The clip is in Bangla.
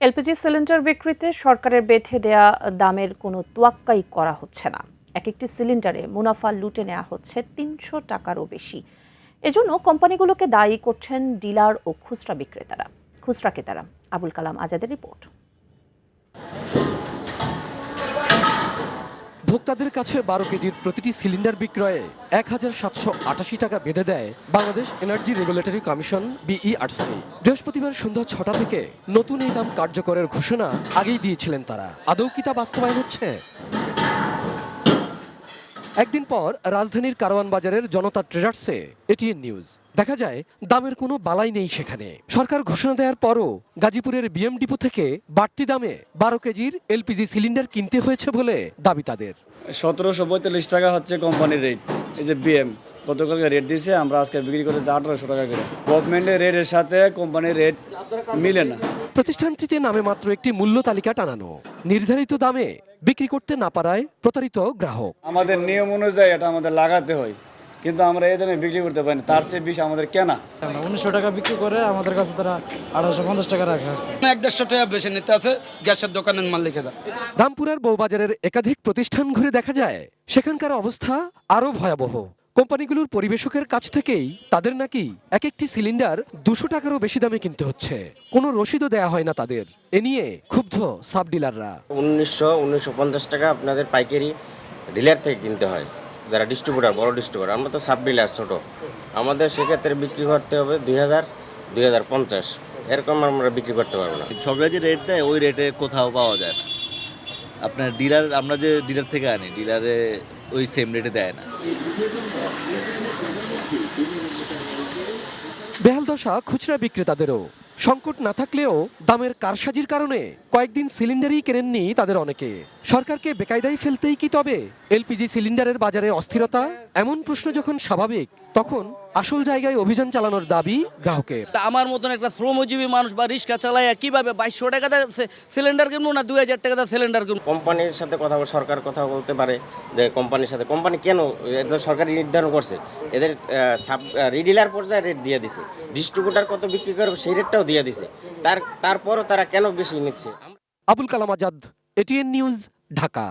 এলপিজি সিলিন্ডার বিক্রিতে সরকারের বেঁধে দেয়া দামের কোনো তোয়াক্কাই করা হচ্ছে না। এক একটি সিলিন্ডারে মুনাফা লুটে নেওয়া হচ্ছে ৩০০ টাকারও বেশি। এজন্য কোম্পানিগুলোকে দায়ী করছেন ডিলার ও খুচরা ক্রেতারা। আবুল কালাম আজাদের রিপোর্ট। ভোক্তাদের কাছে 12 কেজির প্রতিটি সিলিন্ডার বিক্রয়ে ১,৭৮৮ টাকা বেঁধে দেয় Bangladesh energy regulatory commission BERC. বৃহস্পতিবার সন্ধ্যা ৬টা থেকে নতুন এই দাম কার্যকরের ঘোষণা আগেই দিয়েছিলেন তারা। আদৌ কি তা বাস্তবায়ন হচ্ছে? একদিন পর রাজধানীর কারওয়ান বাজারের জনতা ট্রেডার্সে এটিএন নিউজ। দেখা যায় দামের কোনো বালাই নেই সেখানে। সরকার ঘোষণা দেওয়ার পরও গাজীপুরের বিএম ডিপো থেকে বাড়তি দামে 12 কেজির এলপিজি সিলিন্ডার কিনতে হয়েছে বলে দাবি তাদের। ১৭৪৫ টাকা হচ্ছে কোম্পানির রেট। এই যে বিএম গতকালকে রেট দিয়েছে, আমরা আজকে বিক্রি করেছি ১৮০০ টাকা করে। গভর্নমেন্টের রেটের সাথে কোম্পানির রেট মিলে না। প্রতিষ্ঠানটিতে নামে মাত্র একটি মূল্য তালিকা টানানো, নির্ধারিত দামে বিক্রি করতে না পারায় প্রতারিত গ্রাহক। আমাদের নিয়ম অনুযায়ী এটা আমাদের লাগাতে হয়, কিন্তু আমরা এই দামে বিক্রি করতে পারি না। তার চেয়ে বেশি আমাদের কেনা। ১৯০০ টাকা বিক্রি করে আমাদের কাছে তারা ১৮৫০ টাকা রাখে। ১-১৫০ টাকা বেশি নিতে আছে গ্যাসের দোকানের মাল লিখে দেয়। রামপুরার বউবাজারের একাধিক প্রতিষ্ঠান ঘুরে দেখা যায় সেখানকার অবস্থা আরও ভয়াবহ। কোম্পানিগুলোর পরিবেশকের কাছ থেকেই তাদের নাকি এক একটি সিলিন্ডার ২০০ টাকারও বেশি দামে কিনতে হচ্ছে। কোনো রসিদও দেয়া হয় না তাদের। এ নিয়ে ক্ষুব্ধ সাব ডিলাররা। ১৯৫০ টাকা আপনাদের পাইকারি ডিলার থেকে কিনতে হয়, যারা ডিস্ট্রিবিউটার, বড় ডিস্ট্রিবিউটার। আমরা তো সাব ডিলার, ছোট। আমাদের সেক্ষেত্রে বিক্রি করতে হবে ২০০০, ২০৫০, এরকম আমরা বিক্রি করতে পারবো না। সরকার যে রেট দেয় ওই রেটে কোথাও পাওয়া যায় না। আপনার ডিলার, আমরা যে ডিলার থেকে আনি, ডিলারে ওই সেম রেটে দেয় না। বেহাল দশা খুচরা বিক্রেতাদেরও। সংকট না থাকলেও দামের কারসাজির কারণে কয়েকদিন সিলিন্ডারই কেনেননি তাদের অনেকে। সরকারকে বেকায়দায় ফেলতেই কি তবে এলপিজি সিলিন্ডারের বাজারে অস্থিরতা? এমন প্রশ্ন যখন স্বাভাবিক, তখন আসল জায়গায় অভিযান চালানোর দাবি গ্রাহকের। আমার মতন একটা শ্রমজীবী মানুষ বা রিক্সা চালায় কিভাবে ২২০০ টাকাতে সিলিন্ডার কিনবো না ২০০০ টাকাতে সিলিন্ডার কিনবো? কোম্পানির সাথে কথা বলে, সরকার কথা বলতে পারে যে কোম্পানির সাথে, কোম্পানি কেন এটা সরকারি নির্ধারণ করছে, এদের সাব রিডিলার পর্যায়ে রেট দিয়ে দিছে, ডিস্ট্রিবিউটার কত বিক্রি করবে সেই রেটটাও দিয়ে দিছে, তারপরও তারা কেন বেশি নিচ্ছে? Abul Kalam Azad, ATN news, Dhaka.